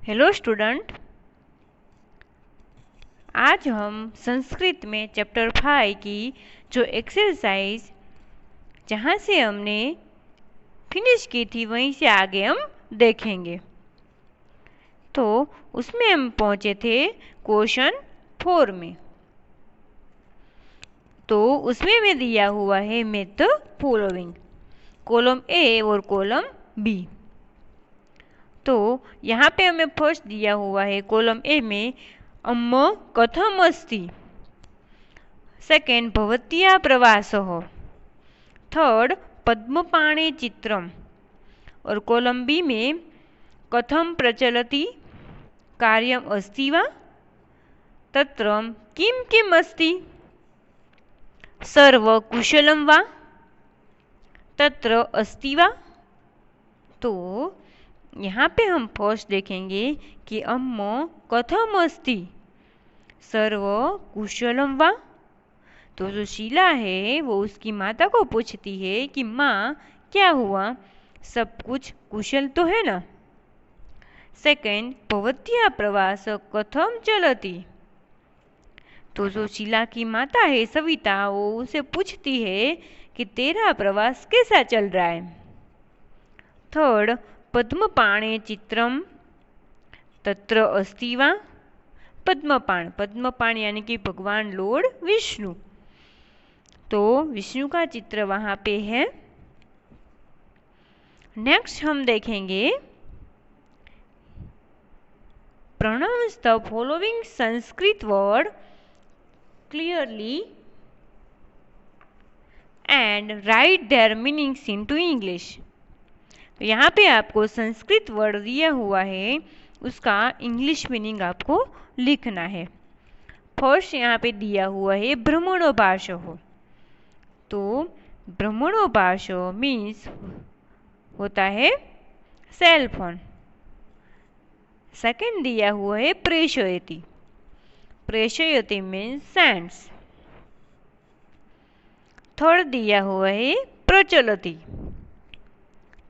Hello student, आज हम संस्कृत में चैप्टर 5 की जो एक्सरसाइज जहाँ से हमने फिनिश की थी वहीं से आगे हम देखेंगे। तो उसमें हम पहुँचे थे क्वेश्चन 4 में। तो उसमें में दिया हुआ है match the following, column A और कॉलम बी। तो यहाँ पे हमें फर्स्ट दिया हुआ है कॉलम ए में अम्म कथम अस्ति, सेकेंड भवत्या प्रवासः, थर्ड पद्मपाणे चित्रम, और कॉलम बी में कथम प्रचलति कार्यम अस्ति वा, तत्र किम किम अस्ति, सर्व कुशलम वा, तत्र अस्ति वा। तो यहाँ पे हम फर्स्ट देखेंगे कि अम्म कथम अस्ति, सर्व कुशलम वा। तो जो शीला है वो उसकी माता को पूछती है कि माँ क्या हुआ, सब कुछ कुशल तो है ना। सेकेंड, भवत्या प्रवास कथम चलति। तो जो शीला की माता है सविता, वो उसे पूछती है कि तेरा प्रवास कैसा चल रहा है। थर्ड, पद्मपाणे चित्रम, तत्र अस्ति वा। पद्मपाण, पद्मपाण यानी कि भगवान लॉर्ड विष्णु, तो विष्णु का चित्र वहां पे है। नेक्स्ट हम देखेंगे pronounce the following Sanskrit word clearly and write their meanings into English. तो यहाँ पे आपको संस्कृत वर्ड दिया हुआ है, उसका इंग्लिश मीनिंग आपको लिखना है। फर्स्ट यहाँ पे दिया हुआ है भ्रमणोपासः। तो भ्रमणोपास मीन्स होता है सेल फोन। सेकेंड दिया हुआ है प्रेषयति, प्रेषयति मीन्स सेंड्स। थर्ड दिया हुआ है प्रचलति,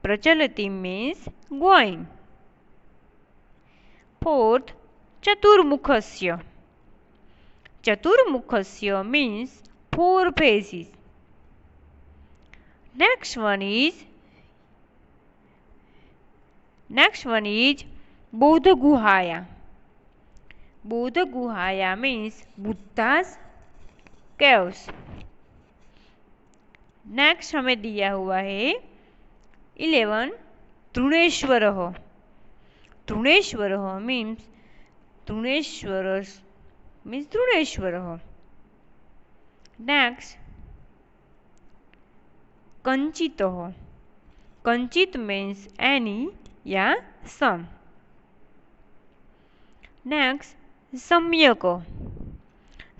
प्रचलति मीन्स गोइंग। फोर्थ चतुर्मुखस्य, चतुर्मुखस्य means four faces. Next one is Bodha Guhaya. Bodha Guhaya means Buddha's caves. Next हमें दिया हुआ है 11 तृणेश्वरः, तृणेश्वरः means तृणेश्वरः। Next कंचितः, Kanchit means any या सम। नेक्स्ट सम्यक,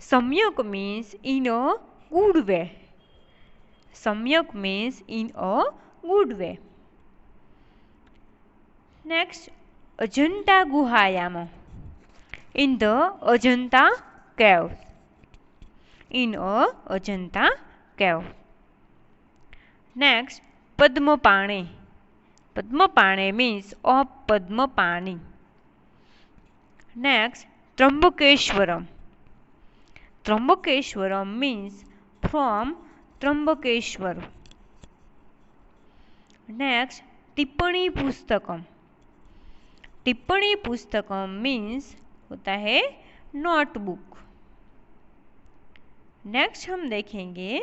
सम्यक means in a good way, सम्यक means in a good way. Next Ajanta गुहायाम, in the Ajanta cave, in a Ajanta cave. Next पद्मपाणे, पद्मपाणे मीन्स ऑफ पद्मपाणी। नेक्स्ट त्र्यंबकेश्वरम, त्र्यंबकेश्वरम मीन्स फ्रॉम त्र्यंबकेश्वर। नेक्स्ट टिप्पणी पुस्तकम, टिप्पणी पुस्तकम मीन्स होता है नोटबुक। नेक्स्ट हम देखेंगे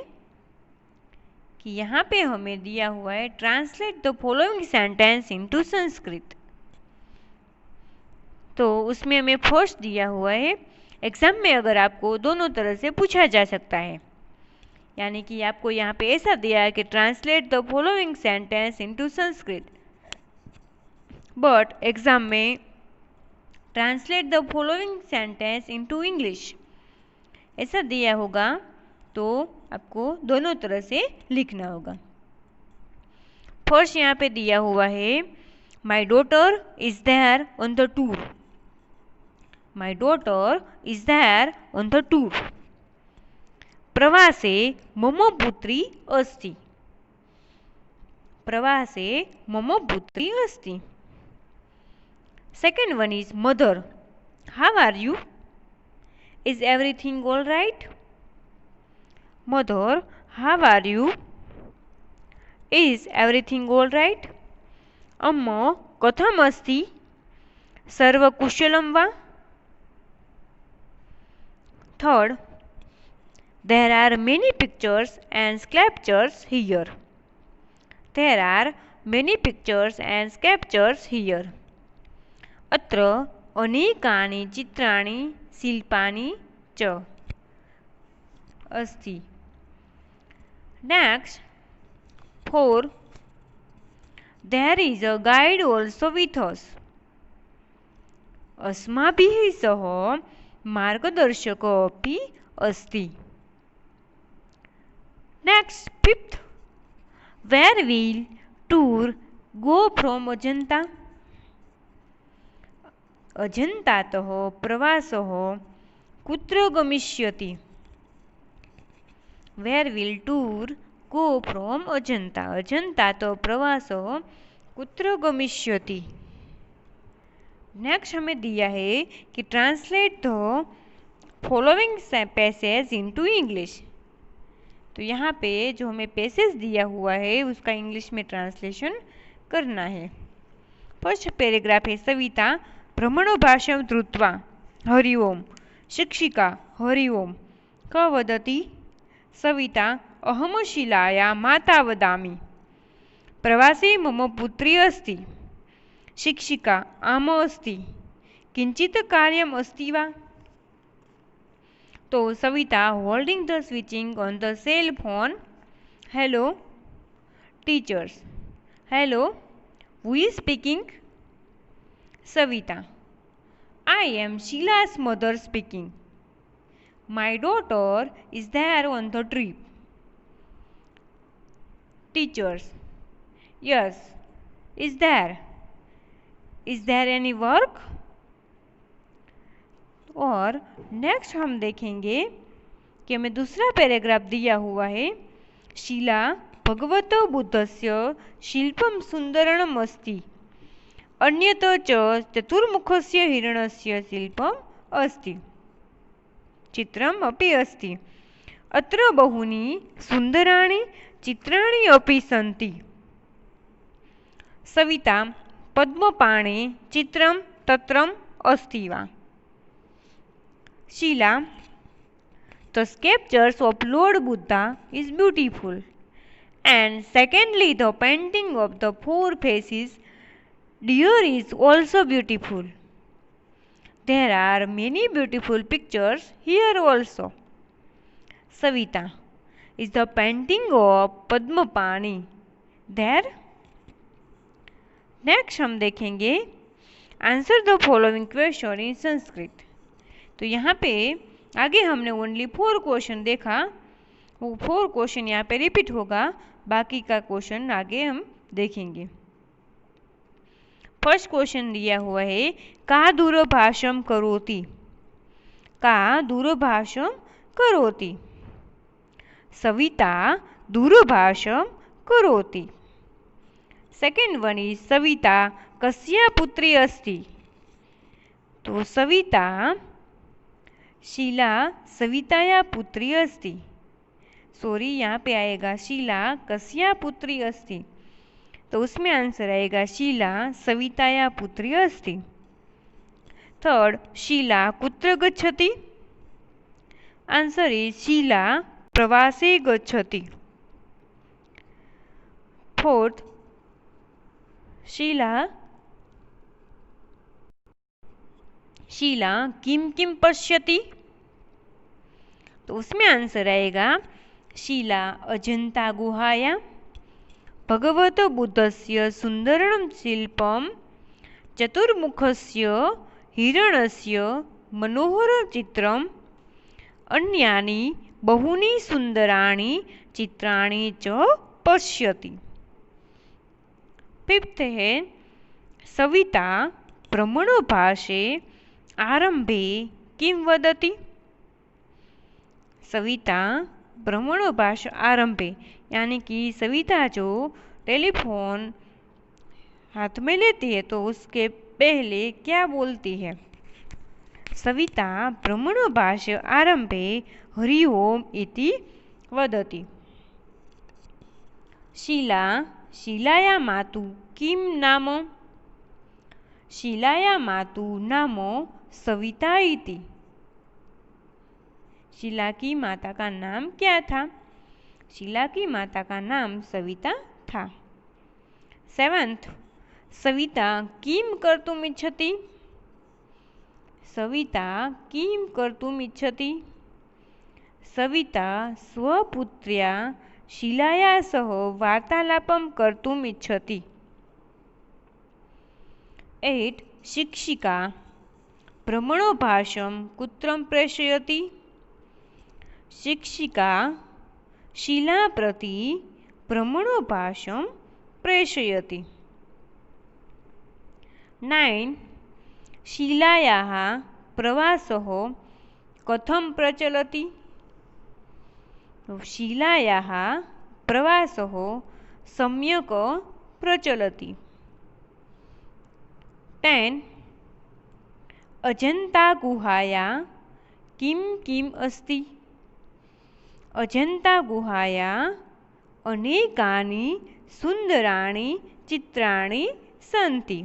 कि यहाँ पे हमें दिया हुआ है translate the following sentence into Sanskrit. तो उसमें हमें फर्स्ट दिया हुआ है, एग्जाम में अगर आपको दोनों तरह से पूछा जा सकता है, यानी कि आपको यहाँ पे ऐसा दिया है कि translate the following sentence into Sanskrit, but exam में translate the following sentence into English ऐसा दिया होगा, तो आपको दोनों तरह से लिखना होगा। फर्स्ट यहाँ पे दिया हुआ है my daughter is there on the tour, my daughter is there on the tour. प्रवासे मम पुत्री अस्ति, प्रवासे मम पुत्री अस्ति। Second one is mother. How are you? Is everything all right? Mother, how are you? Is everything all right? अम्मो कथमस्ति? सर्वकुशलं वा? Third, there are many pictures and sculptures here. There are many pictures and sculptures here. अत्र अनेकानि चित्राणि शिल्पानि च अस्ति. Next, 4. There is a guide also with us. अस्माभिः सह मार्गदर्शकोऽपि अस्ति. Next, 5th. Where will tour go from Ajanta? अजन्तातः प्रवासः कुत्र गमिष्यति? Where will tour go from Ajanta? अजन्तातः प्रवासः कुत्र गमिष्यति? नेक्स्ट हमें दिया है कि translate the following passage into English. तो यहाँ पे जो हमें पैसेज दिया हुआ है उसका इंग्लिश में ट्रांसलेशन करना है. फर्स्ट पैराग्राफ है सविता भ्रमणो भाषां धृत्वा हरि ओम. शिक्षिका हरि ओम. क वदति? सविता अहम शिलाया माता वदामि. प्रवासे मम पुत्री अस्ति. शिक्षिका आम अस्ति. किंचित कार्यम अस्ति वा? तो Savita holding the switching on the cell phone. Hello teachers. Hello who is speaking? Savita I am शीला's mother speaking. My daughter is there on the trip. Teachers yes. Is there? Is there any work? और next हम देखेंगे कि हमें दूसरा paragraph दिया हुआ है. शीला भगवतो बुद्धस्य शिल्पं सुंदरम् अस्ति. अन्यत च चतुर्मुखस्य हिरणस्य शिल्पम् अस्ति. चित्रम् अपि अस्ति. अत्र बहूनि सुंदराणि चित्राणि अपि सन्ति. सविता पद्मपाणे चित्रं तत्रम् अस्ति वा? शीला the sculptures of Lord Buddha is beautiful, and secondly the painting of the four faces deer is also beautiful. There are many beautiful pictures here also. Savita is the painting of Padmapani there? Next हम देखेंगे answer the following question in Sanskrit. तो यहाँ पे आगे हमने only 4 question देखा. वो 4 question यहाँ पे रिपीट होगा. बाकी का क्वेश्चन आगे हम देखेंगे. फर्स्ट क्वेश्चन दिया हुआ है का दूरभाषं करोति. का दूरभाषं करोति. सविता दूरभाषं करोति. सेकेंड वन इज सविता कस्या पुत्री अस्ति. तो सविता शीला सविताया पुत्री अस्ति. सॉरी यहाँ पे आएगा शीला कस्या पुत्री अस्ति. तो उसमें आंसर आएगा शीला सविताया पुत्री अस्ति. थर्ड शीला कुत्र गच्छति. आंसर इज शीला प्रवासे गच्छति. फोर्थ शीला किम किम पश्यति. तो उसमें आंसर आएगा शीला अजंता गुहाया भगवत बुद्धस्य सुंदरं शिल्पं चतुर्मुखस्य हिरणस्य मनोहर चित्रम् अन्यानि बहूनि सुंदराणि चित्राणि च पश्यति. फिफ्थ है सविता भ्रमणभाषे आरंभे किं वदति. सविता भ्रमणभाष आरंभे यानी कि सविता जो टेलीफोन हाथ में लेती है तो उसके पहले क्या बोलती है? सविता ब्रह्मणभाष्य आरंभे हरि ओम इति वदति। शीला शीलाया मातु किम नाम? शीलाया मातु नाम सविता इति। शीला की माता का नाम क्या था? शीला की माता का नाम सविता था। 7th, सविता किम कर्तुम इच्छति? सविता किम कर्तुम इच्छति? सविता स्वपुत्र्या शीलाया सह वार्तालापं कर्तुम इच्छति। 8, शिक्षिका भ्रमणभाषं कुत्रं प्रेषयति? शिक्षिका शीला प्रति भ्रमणभाषं प्रेषयति। 9, शीलायाः प्रवासः कथं प्रचलति? शीलायाः प्रवासः सम्यक् प्रचलति। 10, अजन्ता गुहाया किं किम् अस्ति? अजन्ता गुहाया अनेकानि सुन्दराणि चित्राणि सन्ति।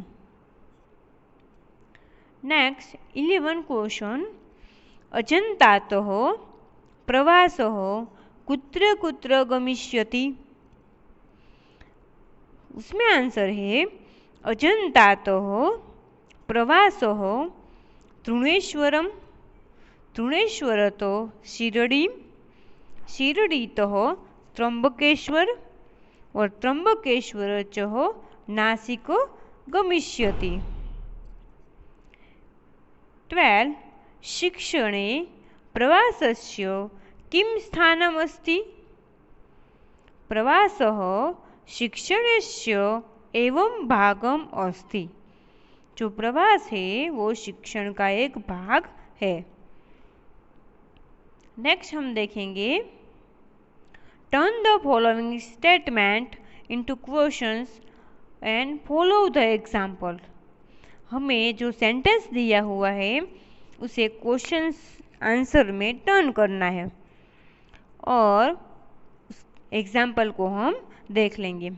नेक्स्ट 11 क्वेश्चन, अजन्तातः प्रवासः कुत्र कुत्र गमिष्यति? उसमें आंसर है अजन्तातः प्रवासः तृणेश्वरम, तृणेश्वरतो शिरडी, शिरडीतः त्र्यंबकेश्वर और त्र्यंबकेश्वरतः नासिक गमिष्यति। 12, शिक्षणे प्रवासस्य किं स्थानम् अस्ति? प्रवासः शिक्षणस्य एवं भागम अस्ति। जो प्रवास है वो शिक्षण का एक भाग है। नेक्स्ट हम देखेंगे, turn the following statement into questions and follow the example. हमें जो सेंटेंस दिया हुआ है उसे क्वेश्चंस आंसर में टर्न करना है और एग्जाम्पल को हम देख लेंगे।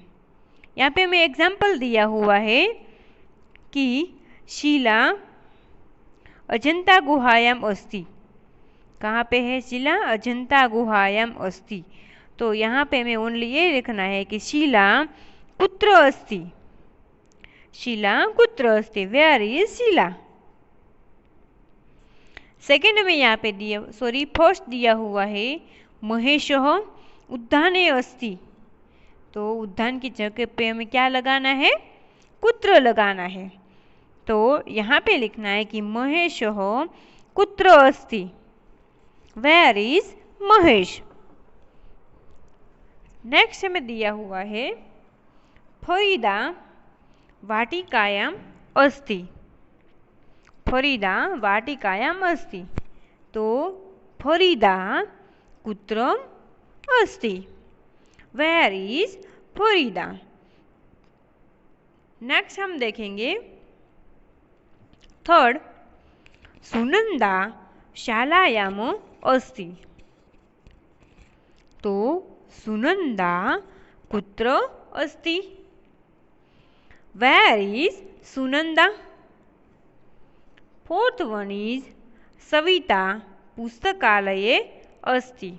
यहाँ पे हमें एग्जाम्पल दिया हुआ है कि शीला अजंता गुहायाम अस्ति। कहाँ पे है शीला? अजंता गुहायाम अस्ति। तो यहाँ पे हमें ओनली ये लिखना है कि शीला कुत्र अस्ति? शीला कुत्र अस्ति? Where is Sheila? सेकेंड हमें यहाँ पे दिया फर्स्ट दिया हुआ है महेशः उद्याने अस्ति। तो उद्यान की जगह पे हमें क्या लगाना है? कुत्र लगाना है। तो यहाँ पे लिखना है कि महेशः कुत्र अस्ति? Where is Mahesh? नेक्स्ट हमें दिया हुआ है फरीदा वाटिकायाम अस्ति। फरीदा वाटिकायाम अस्ति। तो फरीदा कुत्र अस्ति? Where is Farida? नेक्स्ट हम देखेंगे थर्ड, सुनंदा शालायाम अस्ति। तो सुनंदा कुत्र अस्ति? Where is Sunanda? Fourth one is Savita पुस्तकालये अस्ति।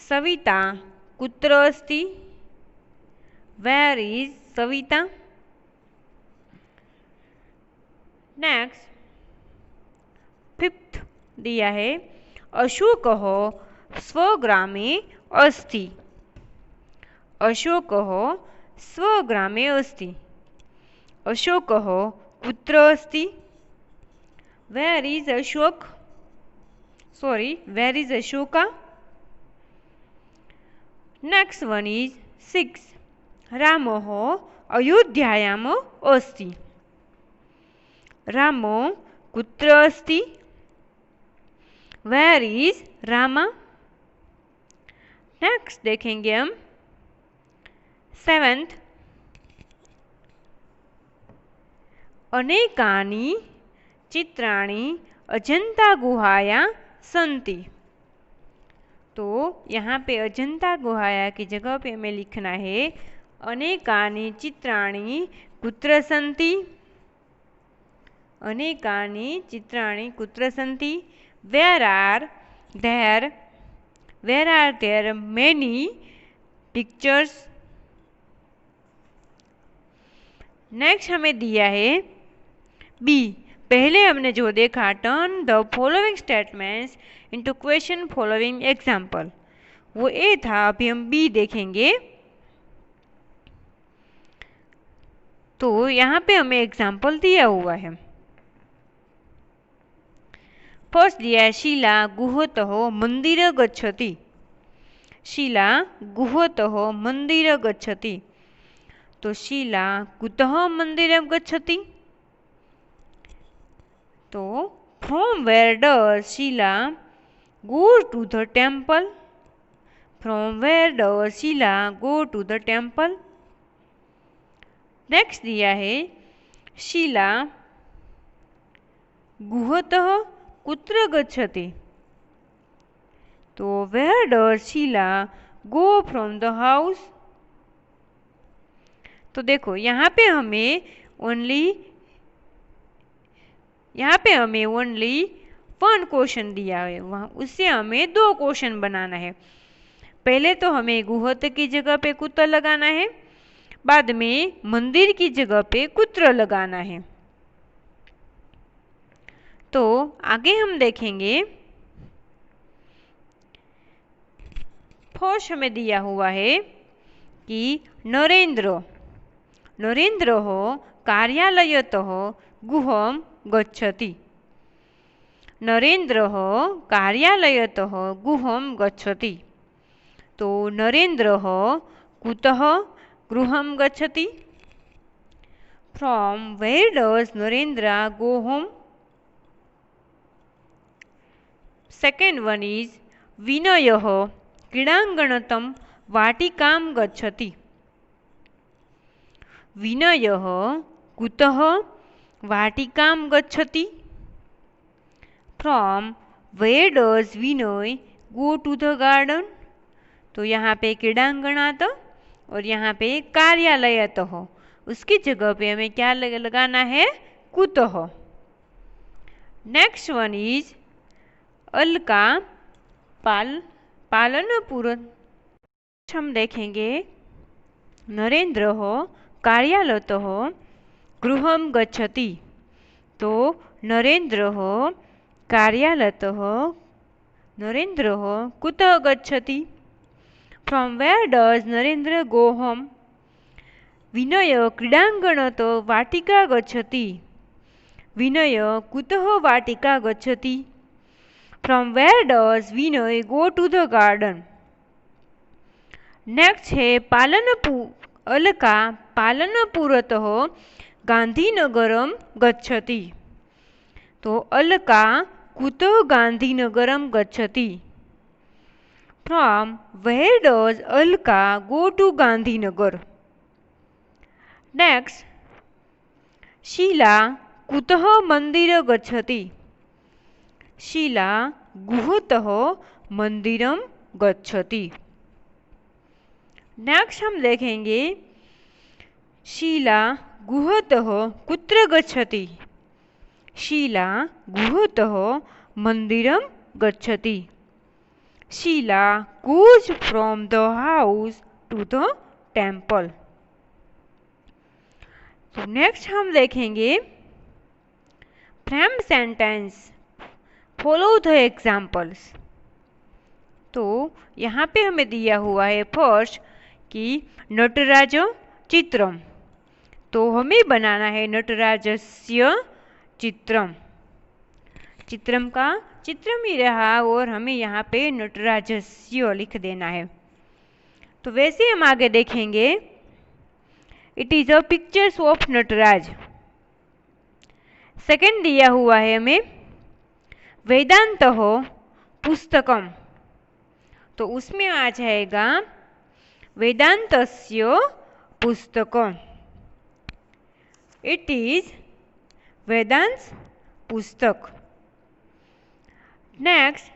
सविता कुत्र अस्ति? Where is Savita? Next fifth दिया है अशोकः स्वग्रामे अस्ति। अशोकः स्वग्रामे अस्ति। अशोकः कुत्र अस्ति? Where is Ashok? Where is Ashoka? Next one is 6, रामः अयोध्यायाम अस्ति। रामो कुत्र अस्ति? Where is Rama? नेक्स्ट देखेंगे हम 7th, अनेकानि चित्राणि अजंता गुहाया सन्ति। तो यहाँ पे अजंता गुहाया की जगह पे हमें लिखना है अनेकानि चित्राणि कुत्र सन्ति। अनेकानि चित्राणि कुत्र सन्ति। Where are there many pictures. Next हमें दिया है बी। पहले हमने जो देखा turn the following statements into question following example, वो ए था। अभी हम बी देखेंगे। तो यहाँ पे हमें एग्जाम्पल दिया हुआ है। फर्स्ट दिया है शीला गुहतः मंदिर गच्छति। शीला गुहतः मंदिर गच्छति। तो शीला कुतः मंदिर गच्छति। तो from where does Sheela go to the temple. From where does Sheela go to the temple. Next दिया है शीला गुहतः कुत्र गच्छति। तो where does Sheela go from the house. तो देखो यहाँ पे हमें ओनली वन क्वेश्चन दिया है, वहाँ उससे हमें दो क्वेश्चन बनाना है। पहले तो हमें गुहत की जगह पे कुत्र लगाना है, बाद में मंदिर की जगह पे कुत्र लगाना है। तो आगे हम देखेंगे। फर्स्ट हमें दिया हुआ है कि नरेंद्र हो कार्यालयतः गुहं गच्छति। नरेंद्र हो कार्यालयतः गुहं गच्छति। तो नरेंद्र हो कुतः गृहं गच्छति। From where does Narendra go home. Second one is विनयः क्रीडांगणतं वाटिकां गच्छति। विनयः कुतः वाटिकां गच्छति। From where does Vinay go to the garden. तो यहाँ पे क्रीडांगणात और यहाँ पे कार्यालयतः, उसकी जगह पे हमें क्या लगाना है, कुतः। नेक्स्ट वन इज अलका पालनपुरः। हम देखेंगे नरेंद्र हो कार्यालयतः गृहं गच्छति। तो नरेंद्र हो कार्यालयतः नरेंद्र हो कुतः गच्छति। From where does Narendra go home. Vinay क्रीडांगणत वाटिका गच्छति। विनय कुतः वाटिका गच्छति। From where does Vinay go to the garden. Next है अलका पालनपुरतः गांधीनगरं गच्छति। तो अलका कुतः गांधीनगरं गच्छति। From where does Alka go to Gandhinagar. Next Sheela कुतः मंदिर गच्छति। शीला गुहतः मंदिरं गच्छति। नेक्स्ट हम देखेंगे शीला गुहतः कुत्र गच्छति। शीला गुहतः मंदिरं गच्छति। Sheela goes from the house to the temple। तो नेक्स्ट हम देखेंगे frame sentence follow the examples. तो यहाँ पे हमें दिया हुआ है फर्स्ट कि नटराज चित्रम। तो हमें बनाना है नटराजस्य चित्रम। चित्रम का चित्रम ही रहा और हमें यहाँ पे नटराजस्य लिख देना है। तो वैसे हम आगे देखेंगे it is a pictures of Nataraj. Second दिया हुआ है हमें वेदांतः पुस्तकम। तो उसमें आ जाएगा वेदांतस्य पुस्तकम। इट इज वेदांश पुस्तक। नेक्स्ट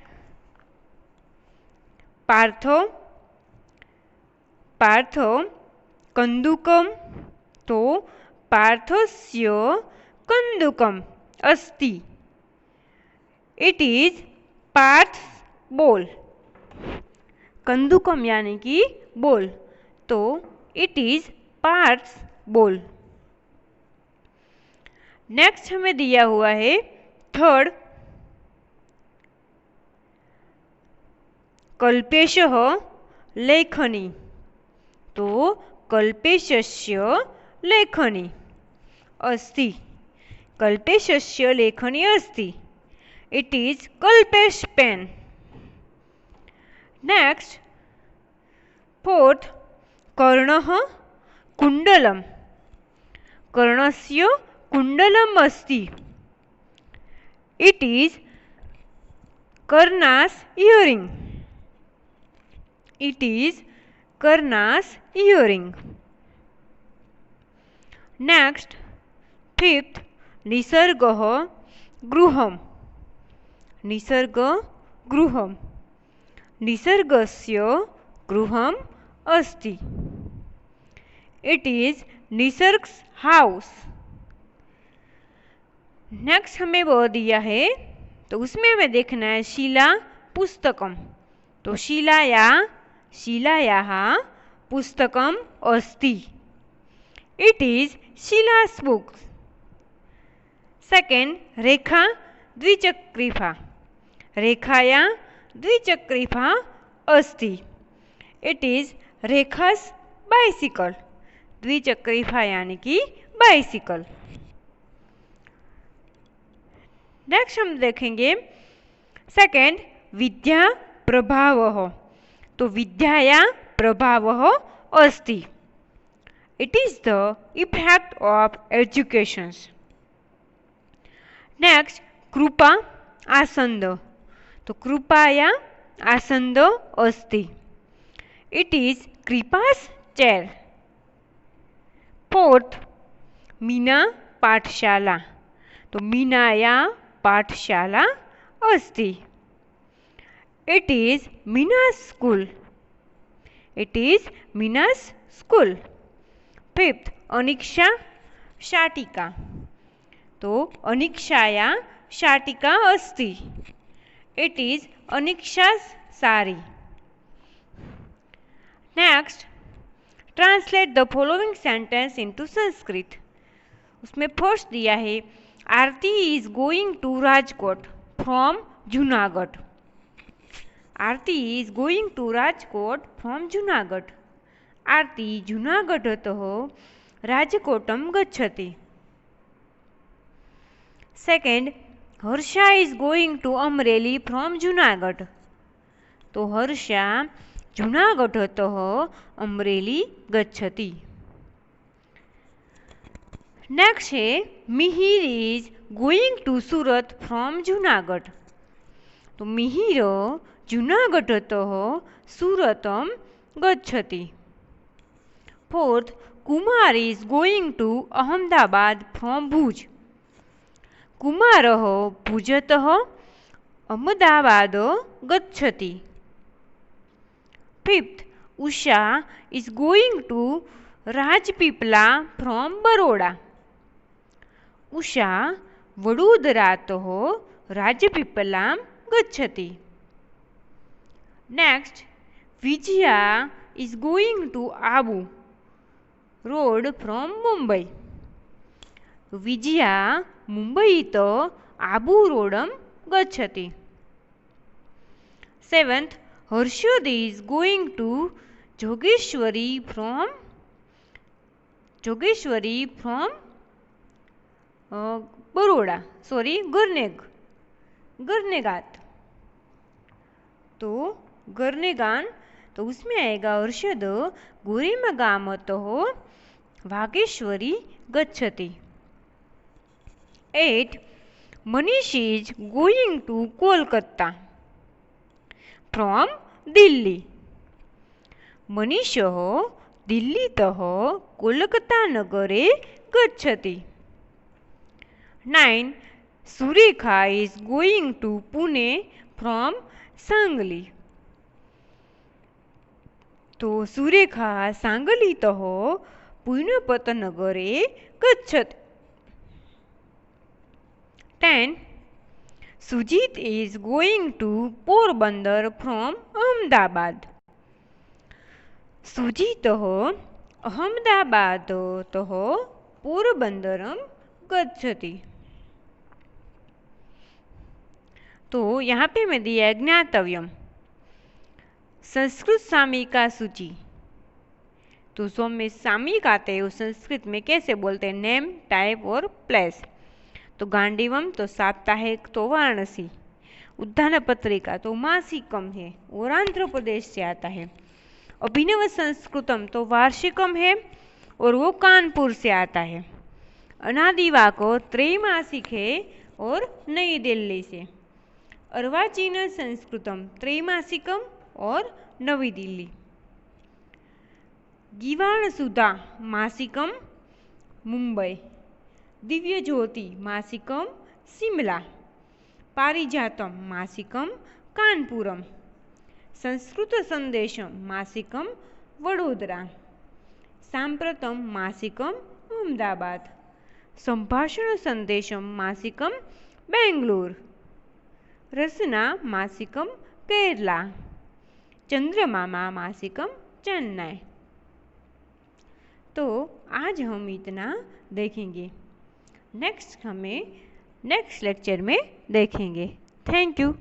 पार्थो पार्थो कन्दुकम, तो पार्थस्य कन्दुकम अस्ति। It is Parth's ball. कन्दुकम यानी कि बॉल, तो it is Parth's ball. Next हमें दिया हुआ है थर्ड, कल्पेशः लेखनी, तो कल्पेशस्य लेखनी अस्ति। कल्पेशस्य लेखनी अस्ति। It is Kalpesh pen. Next fourth, कर्णः कुंडलम, कर्णस्य कुंडलम अस्ति। It is Karna's earring. It is Karna's earring. Next fifth, निसर्गः गृहम, निसर्ग गृहम, निसर्गस्य गृहम अस्ति। It is Nisarg's house. Next हमें वो दिया है, तो उसमें हमें देखना है शिला पुस्तकम, तो शिलायाः पुस्तकम अस्ति। It is Shila's book. Second, Rekha द्विचक्रिका, रेखाया द्विचक्रिका अस्ति। It is Rekha's bicycle. द्विचक्रिका यानी कि बाइसिकल। नेक्स्ट हम देखेंगे सेकेंड, विद्या प्रभावः, तो विद्याया प्रभावः अस्ति। It is the effect of education. Next Kripa आसंद, तो कृपाया आसंद अस्ति। It is Kripa's chair. Fourth, Meena पाठशाला, तो मीनाया पाठशाला अस्ति। It is Meena's school. It is Meena's school. Fifth, Aniksha शाटिका, तो अनिक्षाया शाटिका अस्ति। It is Aniksha's sari. Next, translate the following sentence into Sanskrit. उसमें फर्स्ट दिया है, Aarti is going to Rajkot from Junagadh. Aarti is going to Rajkot from Junagadh. Aarti जूनागढ़तः राजकोटम गच्छति। Second, Harsha is going to Amreli from Junagadh, तो हर्षा जूनागढ़तः अमरेली गच्छति। नेक्स्ट है, Mihir is going to Surat from Junagadh, तो मिहिर जूनागढ़तः सूरतम गच्छति। Fourth, Kumar is going to Ahmedabad from Bhuj, कुमारः भुजतः अहमदाबाद गच्छति। Fifth, Usha is going to Rajpipla from Baroda, Usha वडोदरातः राजपीपला गच्छति। Next, Vijaya is going to Abu road from Mumbai, Vijaya मुंबईतः आबू रोडम गच्छति। Seventh, Harshad is going to Jogeshwari from Baroda, sorry गरनेगात, तो गरनेगान, तो उसमें आएगा हर्षद गोरेमगामतः वागेश्वरी गच्छति। 8, Manish is going to Kolkata from Delhi, मनीषः दिल्लीतः कोलकाता नगरे गच्छति। 9. Surekha is going to Pune from Sangli. तो सुरेखा सांगलीतः पुण्यपतनगरे गच्छति. 10. Sujit is going to Porbandar from Ahmedabad. सुजितः अहमदाबादतः पोरबंदरम गच्छति. तो यहाँ पे मैं दिया ज्ञातव्यम. संस्कृत सामयिका सूची. तो में सामयिक आते हैं, संस्कृत में कैसे बोलते हैं? नेम, टाइप और प्लेस. तो गांडीवम तो साप्ताहिक तो वाराणसी. उद्यान पत्रिका तो मासिकम है और आंध्र प्रदेश से आता है. अभिनव संस्कृतम तो वार्षिकम है और वो कानपुर से आता है. अनादिवाको त्रैमासिक है और नई दिल्ली से. अर्वाचीन संस्कृतम त्रैमासिकम और नवी दिल्ली. गीवाण सुधा मासिकम मुंबई. दिव्य ज्योति मासिकम शिमला. पारिजातम मासिकम कानपुरम. संस्कृत संदेशम मासिकम वडोदरा. सांप्रतम मासिकम अहमदाबाद. संभाषण संदेशम मासिकम बेंगलुरु. रसना मासिकम केरला. चंद्रमामा मासिकम चेन्नई. तो आज हम इतना देखेंगे. नेक्स्ट लेक्चर में देखेंगे. Thank you.